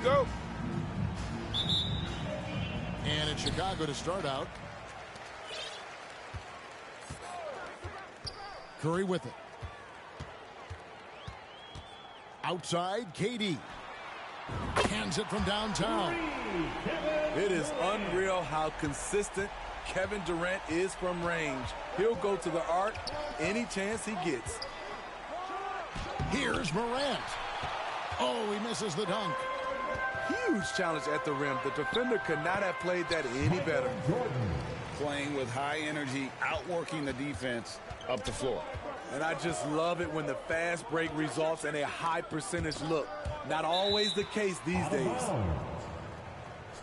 go. And it's Chicago to start out. Curry with it. Outside, KD. Hands it from downtown. It is unreal how consistent Kevin Durant is from range. He'll go to the arc any chance he gets. Here's Morant. Oh, he misses the dunk. Huge challenge at the rim. The defender could not have played that any better. Playing with high energy, outworking the defense up the floor. And I just love it when the fast break results in a high percentage look. Not always the case these days.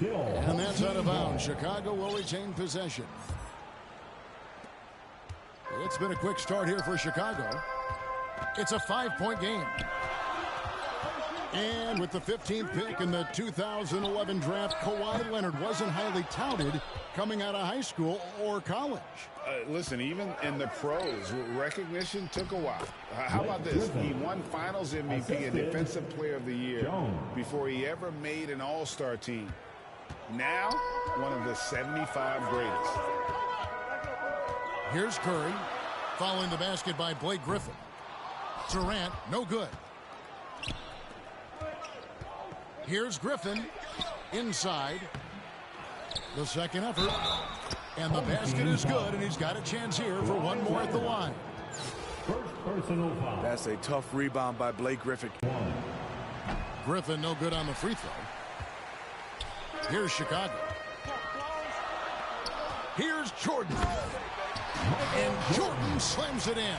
And that's out of bounds. Chicago will retain possession. It's been a quick start here for Chicago. It's a 5-point game. And with the 15th pick in the 2011 draft, Kawhi Leonard wasn't highly touted coming out of high school or college. Listen, even in the pros, recognition took a while. How about this? He won Finals MVP and Defensive Player of the Year before he ever made an All-Star team. Now, one of the 75 greatest. Here's Curry, following the basket by Blake Griffin. Durant, no good. Here's Griffin, inside. The second effort, and the basket is good, and he's got a chance here for one more at the line. That's a tough rebound by Blake Griffin. Griffin, no good on the free throw. Here's Chicago. Here's Jordan. And Jordan slams it in.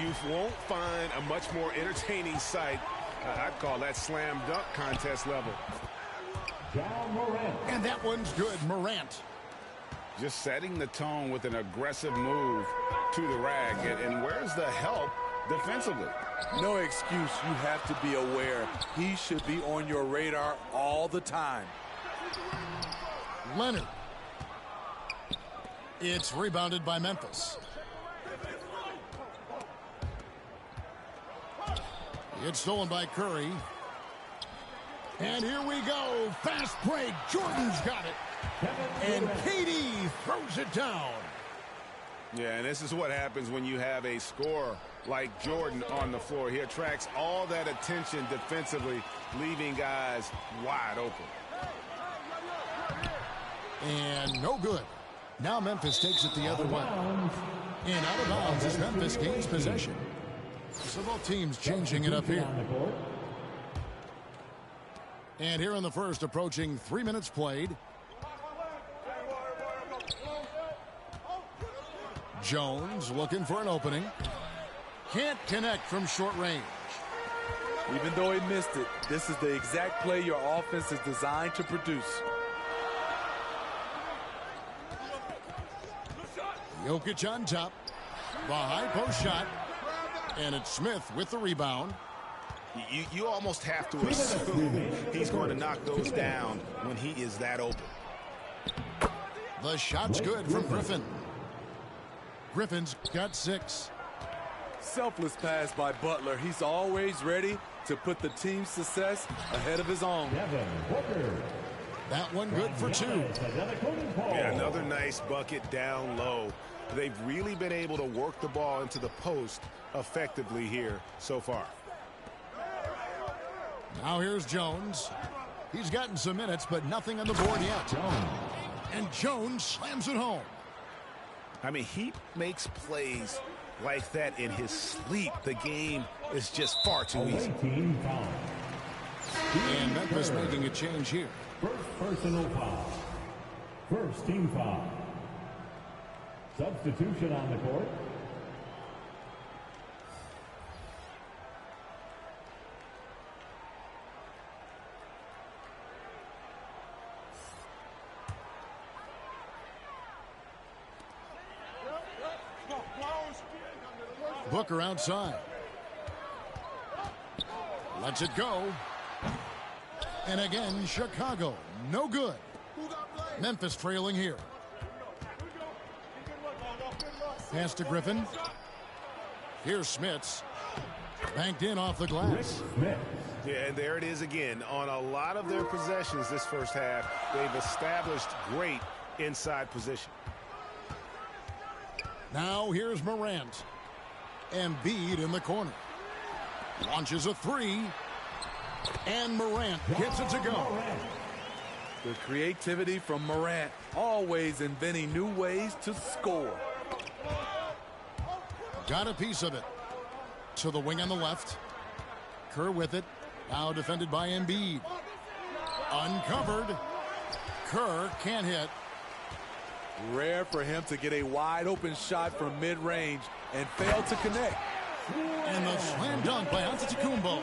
You won't find a much more entertaining sight. I'd call that slam dunk contest level. And that one's good, Morant. Just setting the tone with an aggressive move to the rack. And where's the help defensively? No excuse. You have to be aware. He should be on your radar all the time. Leonard. It's rebounded by Memphis. It's stolen by Curry. And here we go. Fast break. Jordan's got it. And KD throws it down. Yeah, and this is what happens when you have a scorer like Jordan on the floor. He attracts all that attention defensively, leaving guys wide open. And no good. Now Memphis takes it the other way. And out of bounds as Memphis gains possession. So both teams changing it up here. And here in the first, approaching 3 minutes played. Jones looking for an opening. Can't connect from short range. Even though he missed it, this is the exact play your offense is designed to produce. Jokic on top. The high post shot. And it's Smith with the rebound. You almost have to assume he's going to knock those down when he is that open. The shot's good from Griffin. Griffin's got 6. Selfless pass by Butler. He's always ready to put the team's success ahead of his own. That one good for 2. Yeah, another nice bucket down low. They've really been able to work the ball into the post effectively here so far. Now here's Jones. He's gotten some minutes, but nothing on the board yet. And Jones slams it home. I mean, he makes plays like that in his sleep. The game is just far too easy. And Memphis making a change here. First personal foul. First team foul. Substitution on the court. Booker outside. Lets it go. And again, Chicago. No good. Memphis trailing here. Pass to Griffin. Here's Smits. Banked in off the glass. Yeah, and there it is again. On a lot of their possessions this first half, they've established great inside position. Now here's Morant. Embiid in the corner. Launches a three. And Morant gets it to go. The creativity from Morant, always inventing new ways to score. Got a piece of it. To the wing on the left. Kerr with it. Now defended by Embiid. Uncovered. Kerr can't hit. Rare for him to get a wide open shot from mid-range and fail to connect. And the slam dunk by Antetokounmpo.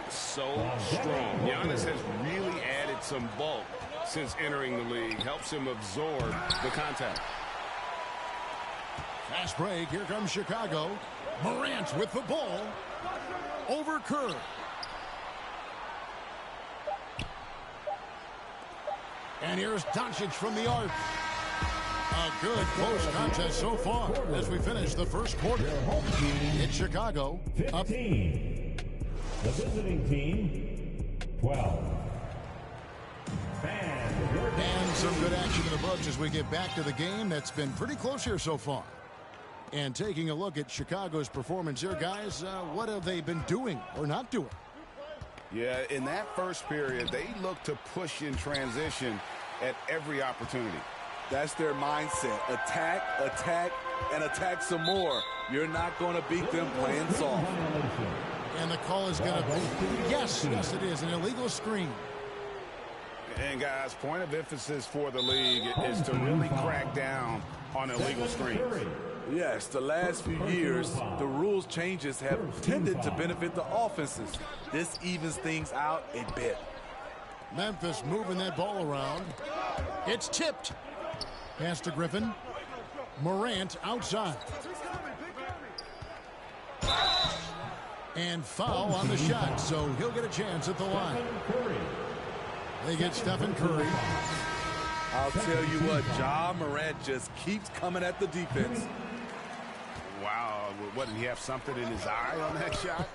So strong. Giannis has really added some bulk since entering the league. Helps him absorb the contact. Fast break. Here comes Chicago. Morant with the ball. Over Kerr. And here's Doncic from the arc. A good close contest so far as we finish the first quarter. It's Chicago up 15. The visiting team, 12. And some good action in the books as we get back to the game that's been pretty close here so far. And taking a look at Chicago's performance here, guys, what have they been doing or not doing? Yeah, in that first period, they looked to push in transition at every opportunity. That's their mindset. Attack, attack, and attack some more. You're not going to beat them playing soft. And the call is going to be, yes, it is, an illegal screen. And, guys, point of emphasis for the league is to really crack down on illegal screens. Yes, the last few years, the rules changes have tended to benefit the offenses. This evens things out a bit. Memphis moving that ball around. It's tipped. Pass to Griffin. Morant outside. And foul on the shot, so he'll get a chance at the line. They get Stephen Curry. I'll tell you what, Ja Morant just keeps coming at the defense. Wow, what, did he have something in his eye on that shot?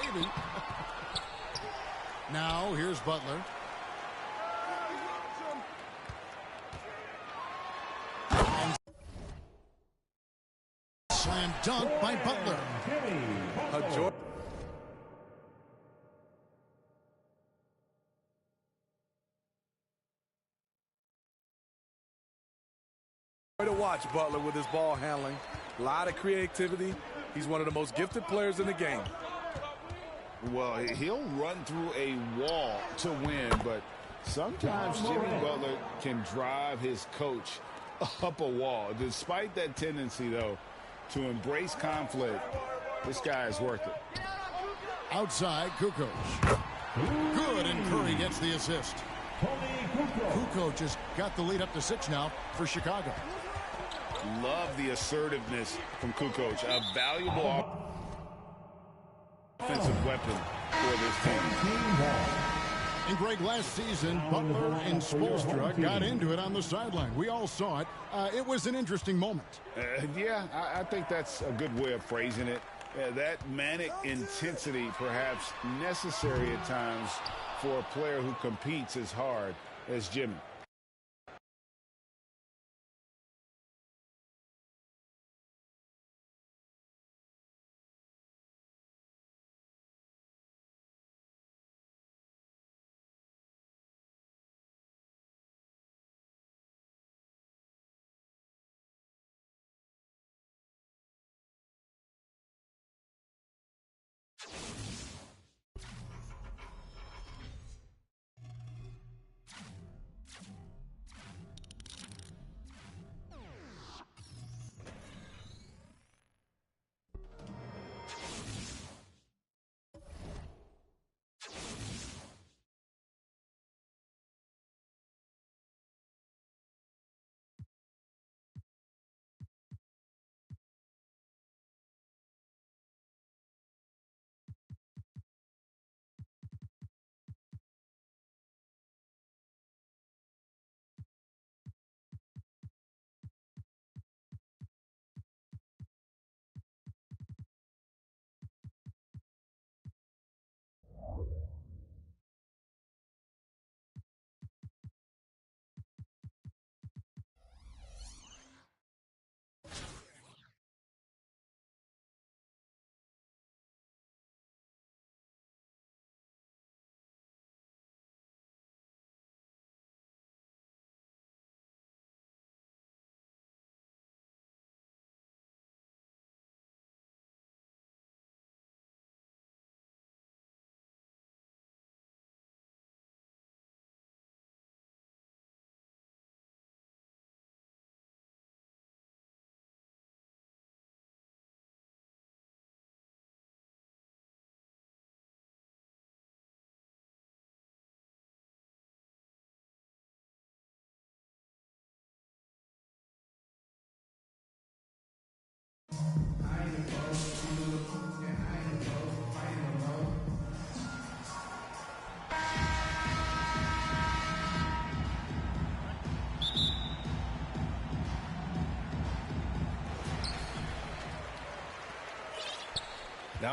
Maybe. Now, here's Butler. And slam dunk by Butler. To watch Butler with his ball handling. A lot of creativity. He's one of the most gifted players in the game. Well, he'll run through a wall to win, but sometimes Jimmy Butler can drive his coach up a wall. Despite that tendency, though, to embrace conflict, this guy is worth it. Outside, Kukoc. Good, and Curry gets the assist. Kukoc has got the lead up to 6 now for Chicago. Love the assertiveness from Kukoc. A valuable offensive weapon for this team. And Greg, last season, Butler and Spoelstra got into it on the sideline. We all saw it. It was an interesting moment. Yeah, I think that's a good way of phrasing it. That manic intensity perhaps necessary at times for a player who competes as hard as Jimmy.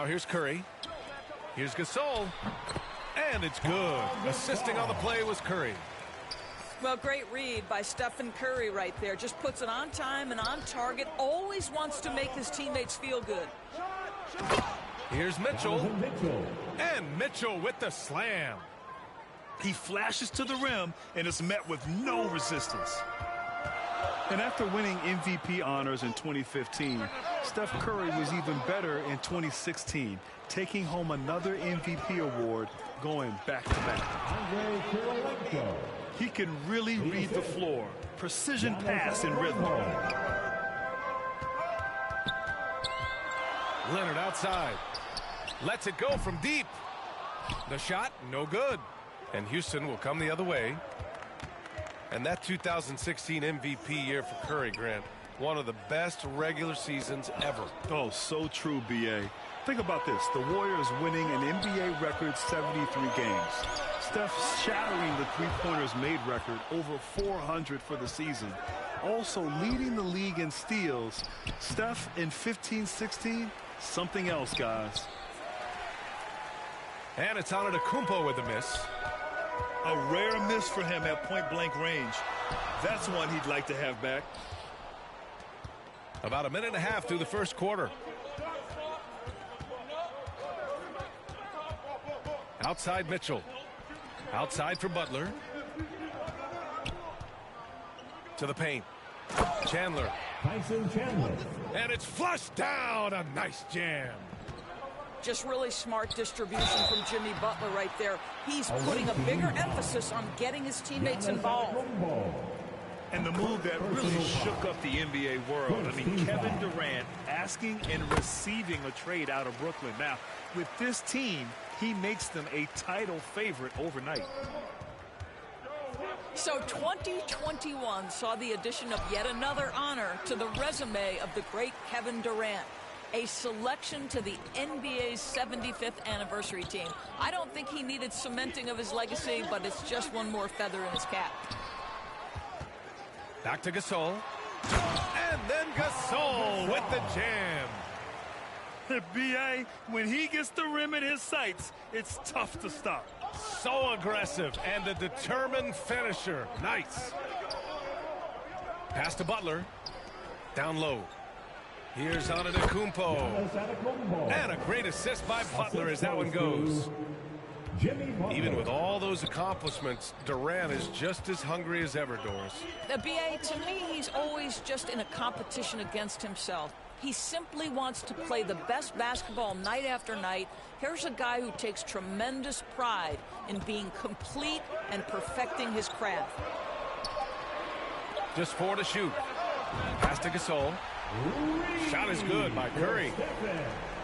Now here's Curry. Here's Gasol. And it's good. Assisting on the play was Curry. Well, great read by Stephen Curry right there. Just puts it on time and on target. Always wants to make his teammates feel good. Here's Mitchell. And Mitchell with the slam. He flashes to the rim and is met with no resistance. And after winning MVP honors in 2015, Steph Curry was even better in 2016, taking home another MVP award going back-to-back. He can really read the floor. Precision pass and rhythm. Leonard outside. Lets it go from deep. The shot, no good. And Houston will come the other way. And that 2016 MVP year for Curry, Grant, one of the best regular seasons ever. Oh, so true, B.A. Think about this. The Warriors winning an NBA record 73 games. Steph shattering the three-pointers made record, over 400 for the season. Also leading the league in steals. Steph in 15-16, something else, guys. And it's Antetokounmpo with the miss. A rare miss for him at point-blank range. That's one he'd like to have back. About a minute and a half through the first quarter. Outside Mitchell. Outside for Butler. To the paint. Chandler. Tyson Chandler. And it's flushed down. A nice jam. Just really smart distribution from Jimmy Butler right there. He's putting a bigger emphasis on getting his teammates involved. And the move that really shook up the NBA world. I mean, Kevin Durant asking and receiving a trade out of Brooklyn. Now, with this team, he makes them a title favorite overnight. So 2021 saw the addition of yet another honor to the resume of the great Kevin Durant. A selection to the NBA's 75th anniversary team. I don't think he needed cementing of his legacy, but it's just one more feather in his cap. Back to Gasol. And then Gasol with the jam. B.A., when he gets the rim in his sights, it's tough to stop. So aggressive and a determined finisher. Nice. Pass to Butler. Down low. Here's Antetokounmpo. And a great assist by Butler as that one goes. Even with all those accomplishments, Durant is just as hungry as ever, Doris. The BA, to me, he's always just in a competition against himself. He simply wants to play the best basketball night after night. Here's a guy who takes tremendous pride in being complete and perfecting his craft. Just 4 to shoot. Pass to Gasol. Shot is good by Curry.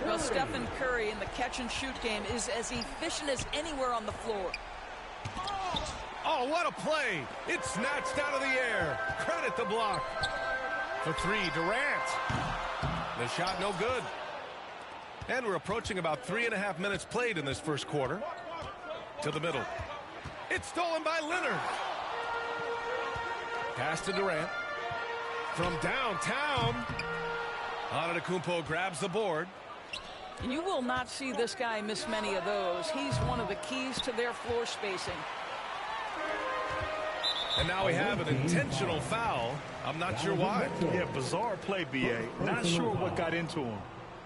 Well, Stephen Curry in the catch-and-shoot game is as efficient as anywhere on the floor. Oh, what a play. It's snatched out of the air. Credit the block. For 3, Durant. The shot no good. And we're approaching about 3.5 minutes played in this first quarter. To the middle. It's stolen by Leonard. Pass to Durant. From downtown. Antetokounmpo grabs the board. You will not see this guy miss many of those. He's one of the keys to their floor spacing. And now we have an intentional foul. I'm not sure why. Yeah, bizarre play, B.A. Not sure what got into him.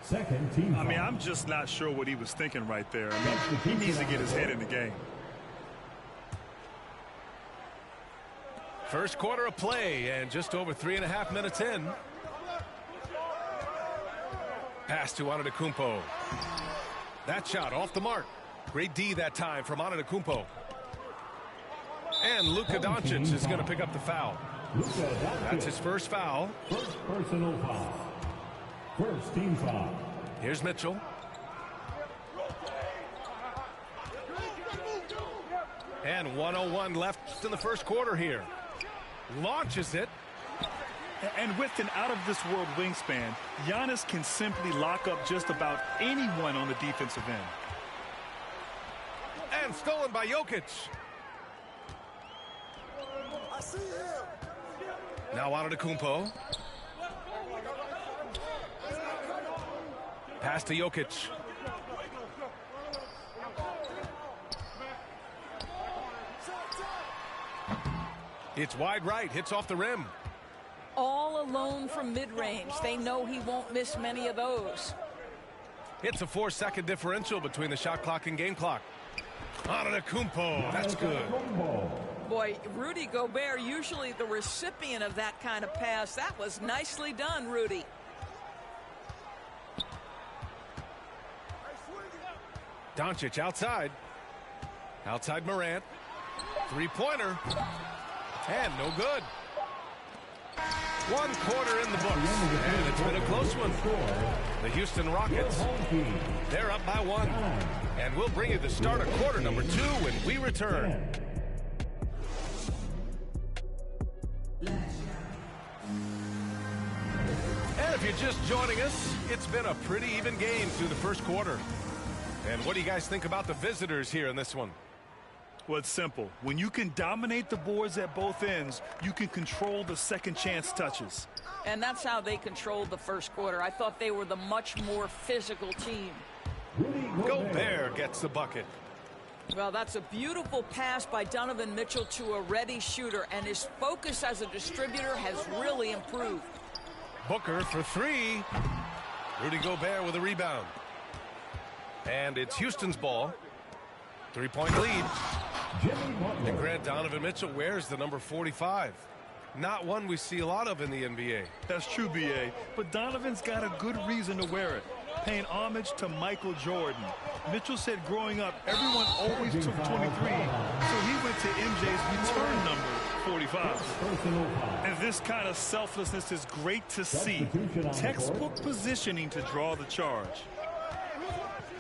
Second team. I mean, I'm just not sure what he was thinking right there. I mean, he needs to get his head in the game. First quarter of play and just over 3.5 minutes in. Pass to Antetokounmpo. That shot off the mark. Great D that time from Antetokounmpo. And Luka Doncic is going to pick up the foul. That's his first foul. First personal foul. First team foul. Here's Mitchell. And 1:01 left in the first quarter here. Launches it. And with an out-of-this-world wingspan, Giannis can simply lock up just about anyone on the defensive end. And stolen by Jokic. Now Antetokounmpo. Pass to Jokic. It's wide right, hits off the rim. All alone from mid-range. They know he won't miss many of those. It's a 4-second differential between the shot clock and game clock. Antetokounmpo, that's good. Boy, Rudy Gobert, usually the recipient of that kind of pass. That was nicely done, Rudy. Doncic outside. Outside Morant. Three-pointer. And no good. 1 quarter in the books. And it's been a close one. The Houston Rockets, they're up by 1. And we'll bring you the start of quarter number 2 when we return. And if you're just joining us, it's been a pretty even game through the first quarter. And what do you guys think about the visitors here in this one? Well, it's simple. When you can dominate the boards at both ends, you can control the second chance touches. And that's how they controlled the first quarter. I thought they were the much more physical team. Gobert gets the bucket. Well, that's a beautiful pass by Donovan Mitchell to a ready shooter, and his focus as a distributor has really improved. Booker for 3. Rudy Gobert with a rebound. And it's Houston's ball. 3-point lead. And Grant, Donovan Mitchell wears the number 45. Not one we see a lot of in the NBA. That's true, B.A., but Donovan's got a good reason to wear it, paying homage to Michael Jordan. Mitchell said growing up, everyone always took 23, so he went to MJ's return number, 45. And this kind of selflessness is great to see. Textbook positioning to draw the charge.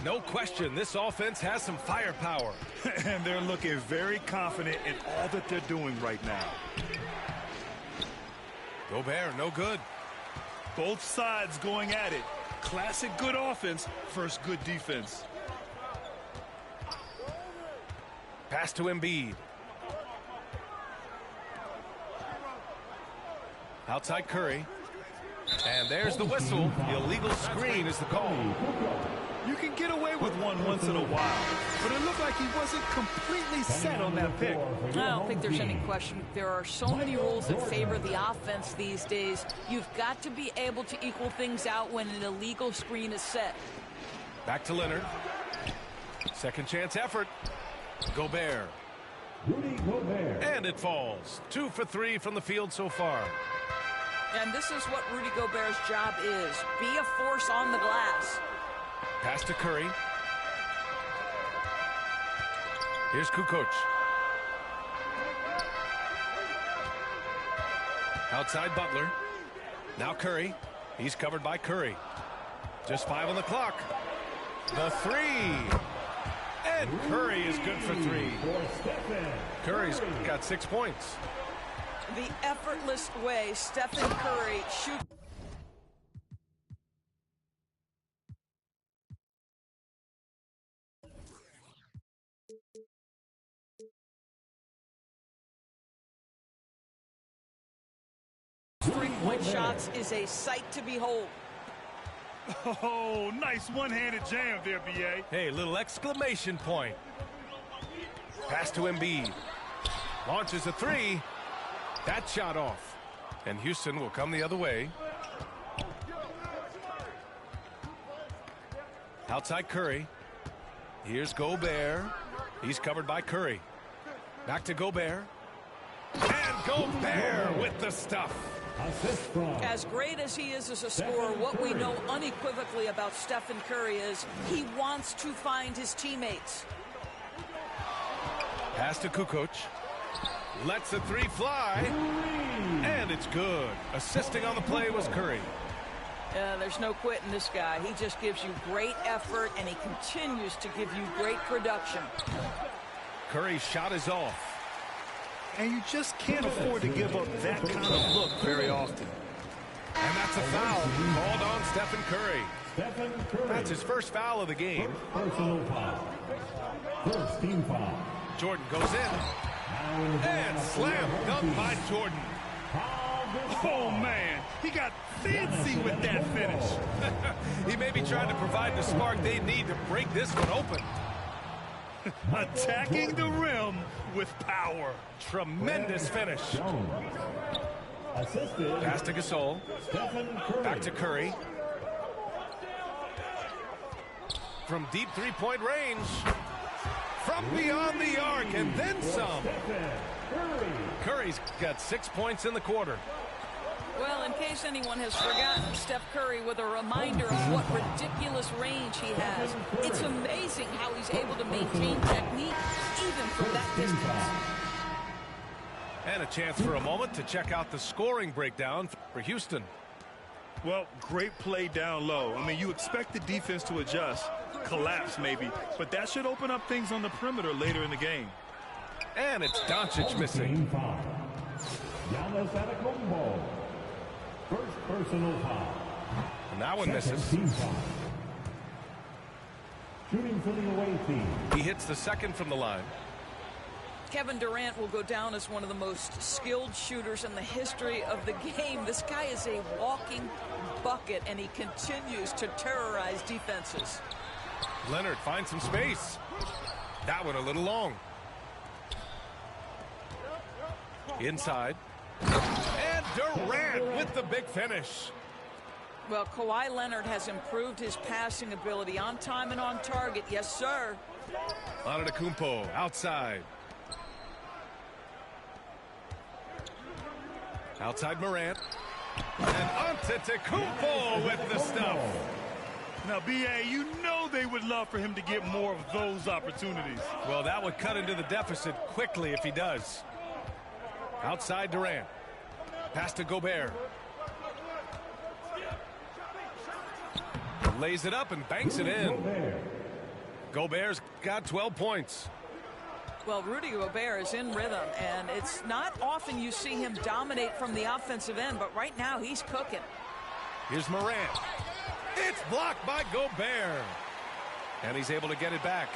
No question, this offense has some firepower. And they're looking very confident in all that they're doing right now. Gobert, no good. Both sides going at it. Classic good offense versus good defense. Pass to Embiid. Outside Curry. And there's the whistle. The illegal screen is the call. You can get away with one once in a while, but it looked like he wasn't completely set on that pick. I don't think there's any question. There are so many rules that favor the offense these days. You've got to be able to equal things out when an illegal screen is set. Back to Leonard. Second chance effort. Gobert. And it falls. 2 for 3 from the field so far. And this is what Rudy Gobert's job is. Be a force on the glass. Pass to Curry. Here's Kukoc. Outside Butler. Now Curry. He's covered by Curry. Just 5 on the clock. The 3. And Curry is good for 3. Curry's got 6 points. The effortless way Stephen Curry shoots. Three-point shots is a sight to behold. Oh, nice one-handed jam there, B.A. Hey, little exclamation point. Pass to Embiid. Launches a 3. That shot off. And Houston will come the other way. Outside Curry. Here's Gobert. He's covered by Curry. Back to Gobert. And Gobert with the stuff. As great as he is as a scorer, what we know unequivocally about Stephen Curry is he wants to find his teammates. Pass to Kukoc. Lets the 3 fly. And it's good. Assisting on the play was Curry. There's no quitting this guy. He just gives you great effort, and he continues to give you great production. Curry's shot is off. And you just can't afford to give up that kind of look very often. And that's a foul called on Stephen Curry. That's his first foul of the game. Personal foul. First team foul. Jordan goes in. And slam dunk by Jordan. Oh, man. He got fancy with that finish. He may be trying to provide the spark they need to break this one open. Attacking the rim with power. Tremendous finish. Pass to Gasol. Back to Curry. From deep three-point range. From beyond the arc, and then some. Curry's got 6 points in the quarter. Well, in case anyone has forgotten, Steph Curry with a reminder of what ridiculous range he has. It's amazing how he's able to maintain technique even from that distance. And a chance for a moment to check out the scoring breakdown for Houston. Well, great play down low. I mean, you expect the defense to adjust, collapse maybe, but that should open up things on the perimeter later in the game. And it's Doncic missing. Giannis Antetokounmpo. First personal foul. And that one misses. Shooting for the away team. He hits the second from the line. Kevin Durant will go down as one of the most skilled shooters in the history of the game. This guy is a walking bucket, and he continues to terrorize defenses. Leonard finds some space. That one a little long. Inside. And Durant with the big finish. Well, Kawhi Leonard has improved his passing ability on time and on target. Yes, sir. Antetokounmpo outside. Outside Morant. And Antetokounmpo with the stuff. Now, B.A., you know they would love for him to get more of those opportunities. Well, that would cut into the deficit quickly if he does. Outside Durant. Pass to Gobert. Lays it up and banks it in. Gobert's got 12 points. Well, Rudy Gobert is in rhythm, and it's not often you see him dominate from the offensive end, but right now he's cooking. Here's Morant. It's blocked by Gobert. And he's able to get it back.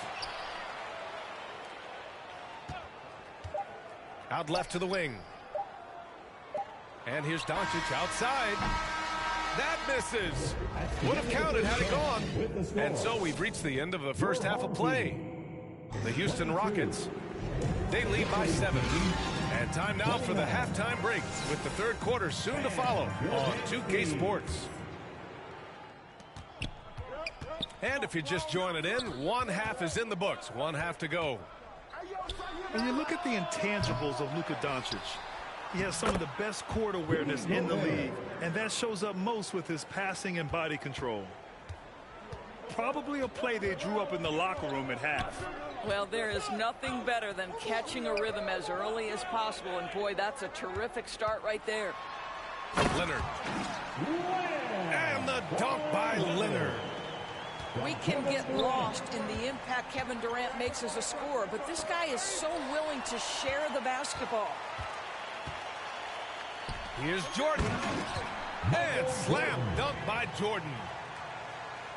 Out left to the wing. And here's Doncic outside. That misses. Would have counted had it gone. And so we've reached the end of the first half of play. The Houston Rockets, they lead by 7. And time now for the halftime break, with the third quarter soon to follow on 2K Sports. And if you're just joining in, one half is in the books. One half to go. When you look at the intangibles of Luka Doncic, he has some of the best court awareness in the league, and that shows up most with his passing and body control. Probably a play they drew up in the locker room at half. Well, there is nothing better than catching a rhythm as early as possible, and boy, that's a terrific start right there. Leonard. And the dunk by Leonard. We can get lost in the impact Kevin Durant makes as a scorer, but this guy is so willing to share the basketball. Here's Jordan. And slam dunk by Jordan.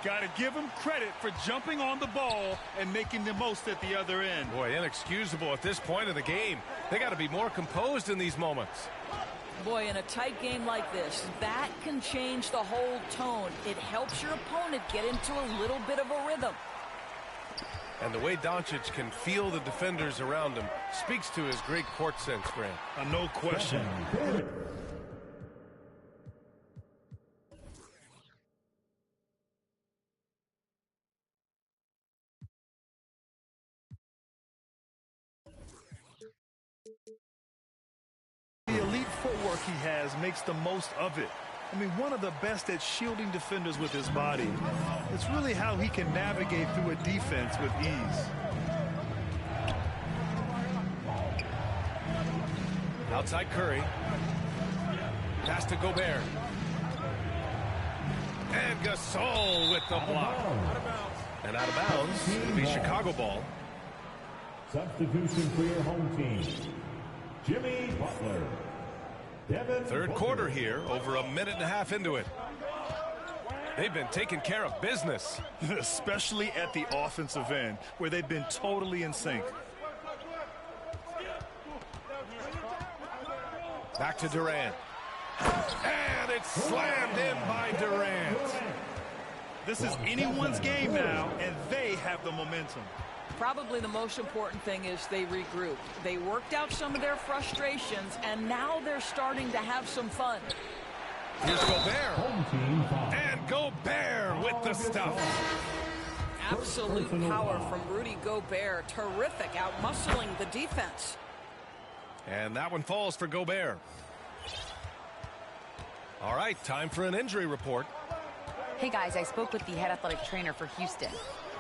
Got to give him credit for jumping on the ball and making the most at the other end. Boy, inexcusable at this point of the game. They got to be more composed in these moments. Boy, in a tight game like this, that can change the whole tone. It helps your opponent get into a little bit of a rhythm. And the way Doncic can feel the defenders around him speaks to his great court sense, Grant. No question. The elite footwork he has makes the most of it. I mean, one of the best at shielding defenders with his body. It's really how he can navigate through a defense with ease. Outside Curry. Pass to Gobert. And Gasol with the block. And out of bounds. It'll be Chicago ball. Substitution for your home team. Jimmy Butler. Third quarter here, over a minute and a half into it. They've been taking care of business. Especially at the offensive end, where they've been totally in sync. Back to Durant. And it's slammed in by Durant. This is anyone's game now, and they have the momentum. Probably the most important thing is they regrouped. They worked out some of their frustrations, and now they're starting to have some fun. Here's Gobert. And Gobert with the stuff. Absolute power from Rudy Gobert. Terrific, out-muscling the defense. And that one falls for Gobert. All right, time for an injury report. Hey guys, I spoke with the head athletic trainer for Houston,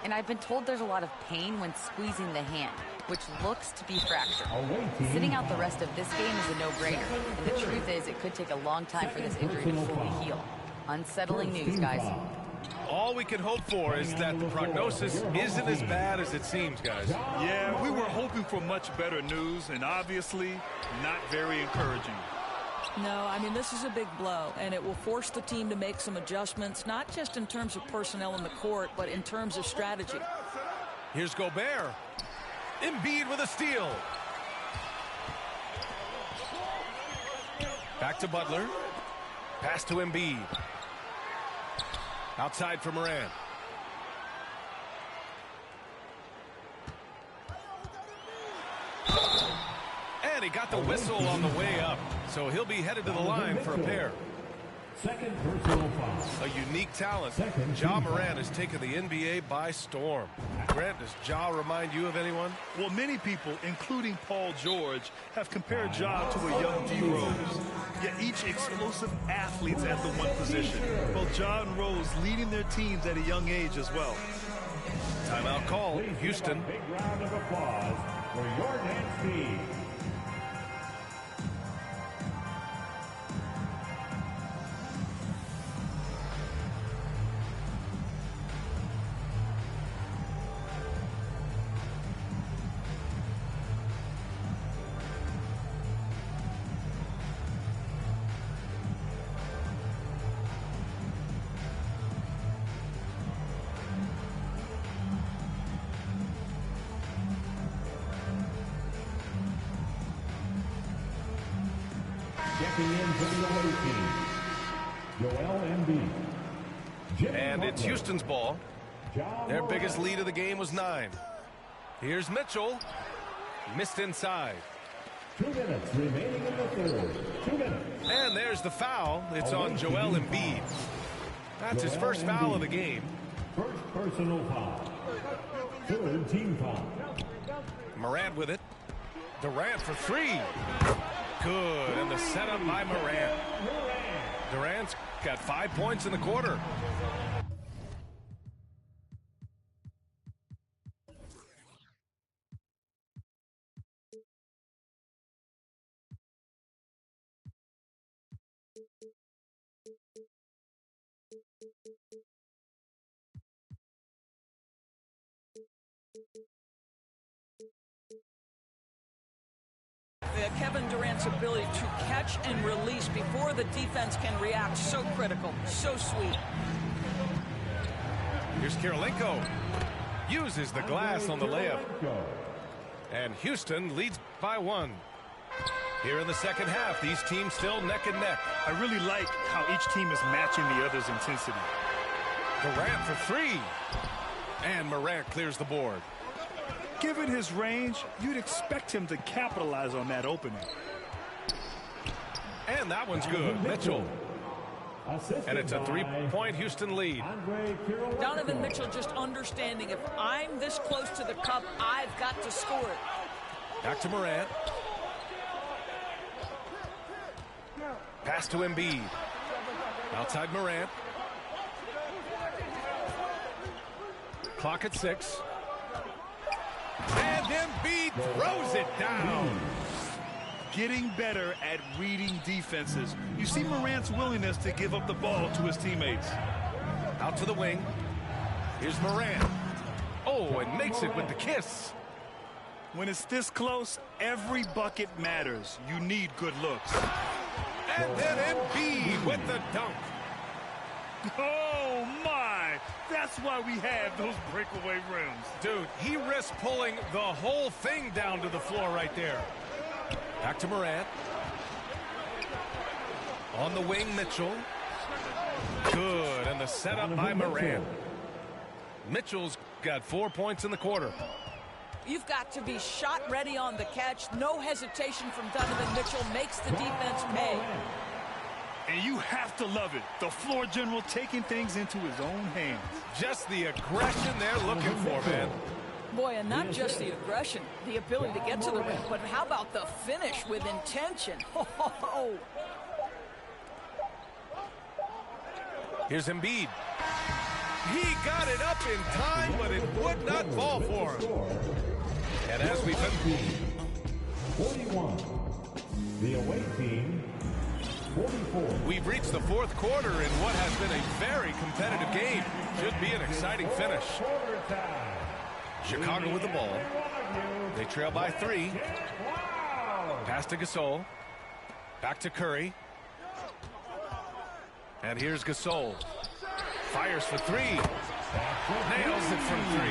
and I've been told there's a lot of pain when squeezing the hand, which looks to be fractured. Sitting out the rest of this game is a no-brainer, and the truth is it could take a long time for this injury to fully heal. Unsettling news, guys. All we can hope for is that the prognosis isn't as bad as it seems, guys. Yeah, we were hoping for much better news, and obviously not very encouraging. No, I mean, this is a big blow, and it will force the team to make some adjustments, not just in terms of personnel in the court, but in terms of strategy. Here's Gobert. Embiid with a steal. Back to Butler. Pass to Embiid. Outside for Morant. And he got the whistle on the way up, so he'll be headed to the line for a pair. Second personal foul. A unique talent. Ja Morant has taken the NBA by storm. Grant, does Ja remind you of anyone? Well, many people, including Paul George, have compared Ja to a young D. Rose. Yet each explosive athletes at the one position. Both Ja and Rose leading their teams at a young age as well. Timeout called. Houston. Big round of applause for Jordan Speed. Checking in from the away team, Joel Embiid. And it's Houston's ball. Their biggest lead of the game was 9. Here's Mitchell. Missed inside. 2 minutes remaining in the third. 2 minutes. And there's the foul. It's on Joel Embiid. That's his first foul of the game. First personal foul. Third team foul. Morant with it. Durant for 3. Good, and the setup by Morant. Durant's got 5 points in the quarter. Kevin Durant's ability to catch and release before the defense can react, so critical, so sweet. Here's Kirilenko. Uses the glass on the layup. And Houston leads by 1. Here in the second half, these teams still neck and neck. I really like how each team is matching the other's intensity. Durant for 3. And Morant clears the board. Given his range, you'd expect him to capitalize on that opening. And that one's good. Mitchell. And it's a 3-point Houston lead. Donovan Mitchell just understanding, if I'm this close to the cup, I've got to score it. Back to Morant. Pass to Embiid. Outside Morant. Clock at 6. And Embiid throws it down. Getting better at reading defenses. You see Morant's willingness to give up the ball to his teammates. Out to the wing. Here's Morant. Oh, and makes it with the kiss. When it's this close, every bucket matters. You need good looks. And then Embiid with the dunk. Oh, my. That's why we have those breakaway rims. Dude, he risked pulling the whole thing down to the floor right there. Back to Morant. On the wing, Mitchell. Good, and the setup by Morant. Mitchell's got 4 points in the quarter. You've got to be shot ready on the catch. No hesitation from Donovan Mitchell makes the defense pay. And you have to love it. The floor general taking things into his own hands. Just the aggression they're looking for, man. Boy, and not just the aggression, the ability to get to the rim, but how about the finish with intention? Here's Embiid. He got it up in time, but it would not fall for him. And as we 41. The away team, 44. We've reached the fourth quarter in what has been a very competitive game. Should be an exciting finish. Chicago with the ball. They trail by 3. Pass to Gasol. Back to Curry. And here's Gasol. Fires for 3. Nails it from 3.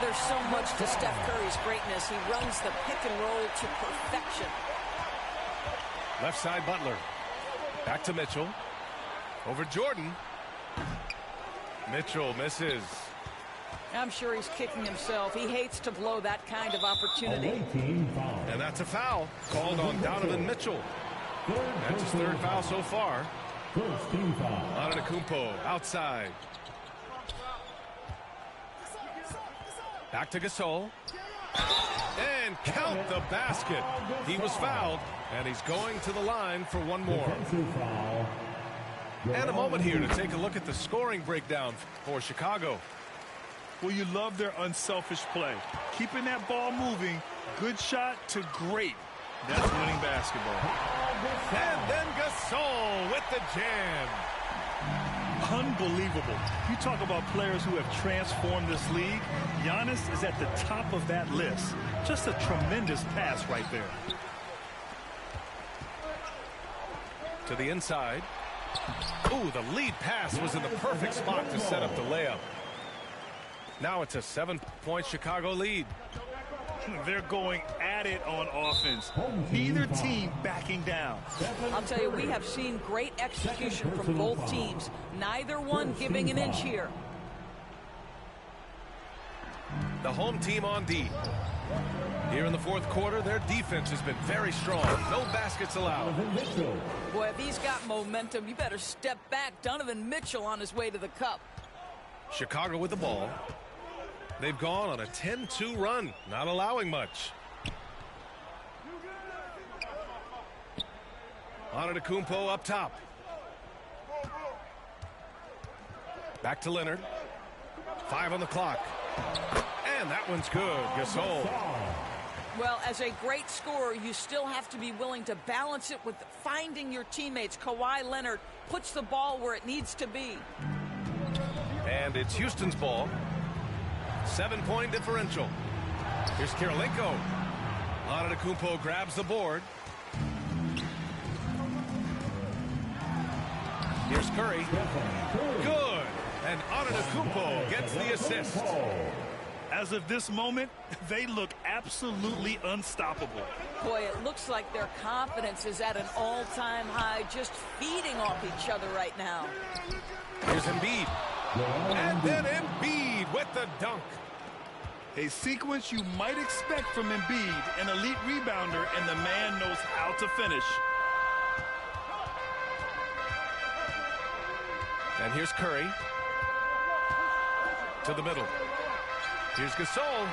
There's so much to Steph Curry's greatness. He runs the pick and roll to perfection. Left side Butler. Back to Mitchell. Over Jordan. Mitchell misses. I'm sure he's kicking himself. He hates to blow that kind of opportunity. And that's a foul called on Donovan Mitchell. That's his 3rd foul so far. First team foul. Antetokounmpo outside. Back to Gasol. And count the basket. He was fouled, and he's going to the line for one more. And a moment here to take a look at the scoring breakdown for Chicago. Well, you love their unselfish play. Keeping that ball moving, good shot to great. That's winning basketball. And then Gasol with the jam. Unbelievable. You talk about players who have transformed this league. Giannis is at the top of that list. Just a tremendous pass right there. To the inside. Ooh, the lead pass was in the perfect spot to set up the layup. Now it's a 7-point Chicago lead. They're going at it on offense. Neither team backing down. I'll tell you, we have seen great execution from both teams. Neither one giving an inch here. The home team on D. Here in the fourth quarter, their defense has been very strong. No baskets allowed. Boy, if he's got momentum, you better step back. Donovan Mitchell on his way to the cup. Chicago with the ball. They've gone on a 10-2 run, not allowing much. Antetokounmpo up top. Back to Leonard. 5 on the clock. And that one's good. Gasol. Well, as a great scorer, you still have to be willing to balance it with finding your teammates. Kawhi Leonard puts the ball where it needs to be. And it's Houston's ball. 7-point differential. Here's Kirilenko. Antetokounmpo grabs the board. Here's Curry. Good. And Antetokounmpo gets the assist. As of this moment, they look absolutely unstoppable. Boy, it looks like their confidence is at an all-time high, just feeding off each other right now. Here's Embiid. And then Embiid with the dunk. A sequence you might expect from Embiid, an elite rebounder, and the man knows how to finish. And here's Curry. To the middle. Here's Gasol.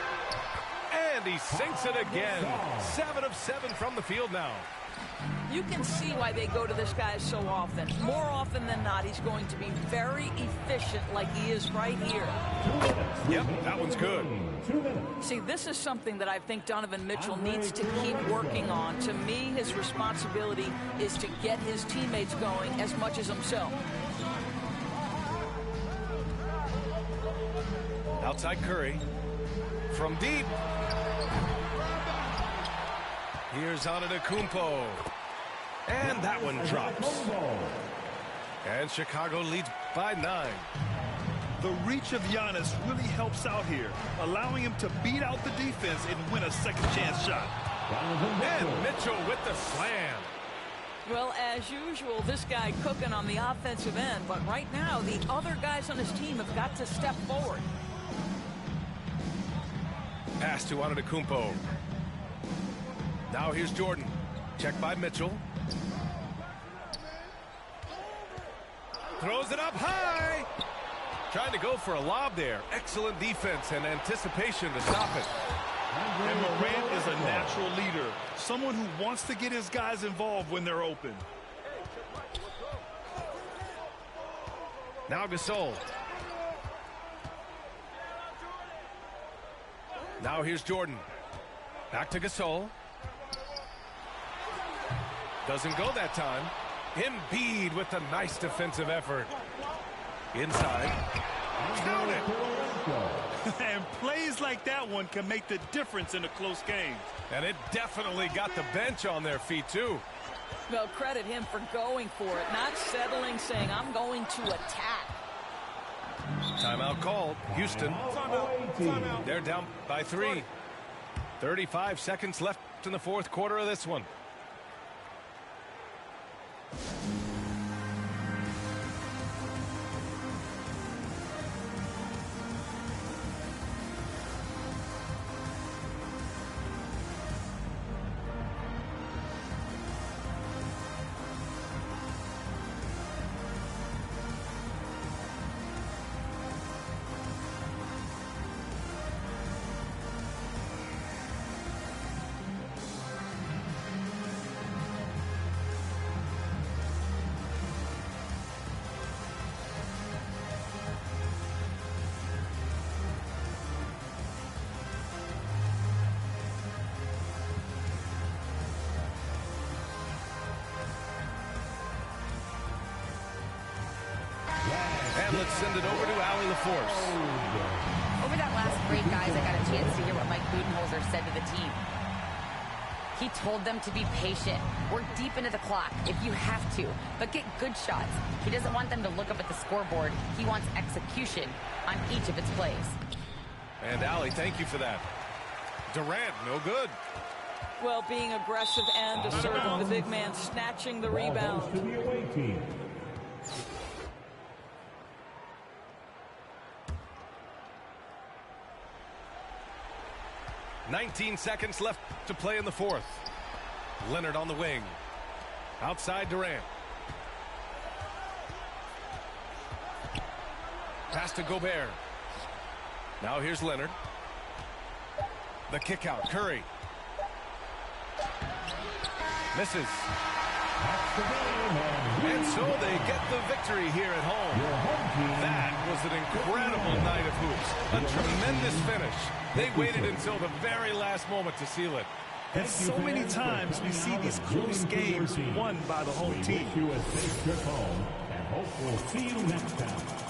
And he sinks it again. 7 of 7 from the field now. You can see why they go to this guy so often. More often than not, he's going to be very efficient like he is right here. Yep, that one's good. See, this is something that I think Donovan Mitchell needs to keep working on. To me, his responsibility is to get his teammates going as much as himself. Outside Curry. From deep. Here's Antetokounmpo. And that one drops. And Chicago leads by 9. The reach of Giannis really helps out here, allowing him to beat out the defense and win a second chance shot. And Mitchell with the slam. Well, as usual, this guy cooking on the offensive end, but right now the other guys on his team have got to step forward. Pass to Antetokounmpo. Now here's Jordan. Check by Mitchell. Throws it up high. Trying to go for a lob there. Excellent defense and anticipation to stop it. And Morant is a natural leader. Someone who wants to get his guys involved when they're open. Now Gasol. Now here's Jordan. Back to Gasol. Doesn't go that time. Embiid with a nice defensive effort. Inside. Count it! And plays like that one can make the difference in a close game. And it definitely got the bench on their feet, too. Well, credit him for going for it, not settling, saying, I'm going to attack. Timeout called. Houston. Timeout. They're down by 3. 35 seconds left in the fourth quarter of this one. And let's send it over to Allie LaForce. Over that last break, guys, I got a chance to hear what Mike Budenholzer said to the team. He told them to be patient, work deep into the clock if you have to, but get good shots. He doesn't want them to look up at the scoreboard. He wants execution on each of its plays. And Allie, thank you for that. Durant, no good. Well, being aggressive and assertive, the big man snatching the rebound. To the away team. 19 seconds left to play in the fourth. Leonard on the wing. Outside Durant. Pass to Gobert. Now here's Leonard. The kick out. Curry. Misses. And so they get the victory here at home. That was an incredible night of hoops. A tremendous finish. They waited until the very last moment to seal it. And so many times we see these close games won by the home team. Wish you a safe trip home, and hope we'll see you next time.